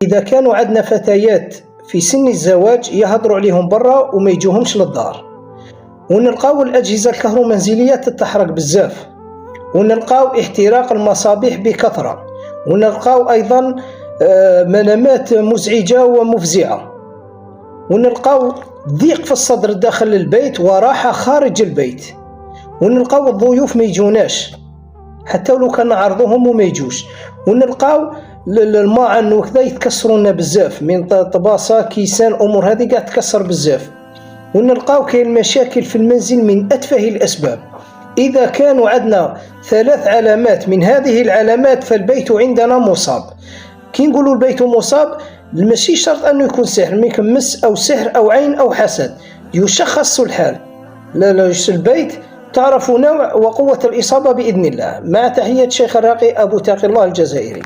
إذا كانوا عندنا فتيات في سن الزواج يهضروا عليهم برا وما يجوهمش للدار، ونلقاو الأجهزة الكهرومنزلية تتحرق بزاف، ونلقاو احتراق المصابيح بكثرة، ونلقاو أيضا منامات مزعجة ومفزعة، ونلقاو ضيق في الصدر داخل البيت وراحة خارج البيت، ونلقاو الضيوف ما يجوناش حتى لو كان نعرضوهم وما يجوش، ونلقاو الماعن وكذا يتكسرونا بزاف من طباسة كيسان أمور هذه قاعد تكسر بزاف، ونلقاو كاين مشاكل في المنزل من أتفه الأسباب. إذا كانوا عندنا 3 علامات من هذه العلامات فالبيت عندنا مصاب. كي نقولوا البيت مصاب ماشي شرط أنه يكون سحر، ممكن مس أو سحر أو عين أو حسد، يشخص الحال. لا البيت تعرف نوع وقوة الإصابة بإذن الله. مع تحية شيخ الراقي أبو تقي الله الجزائري.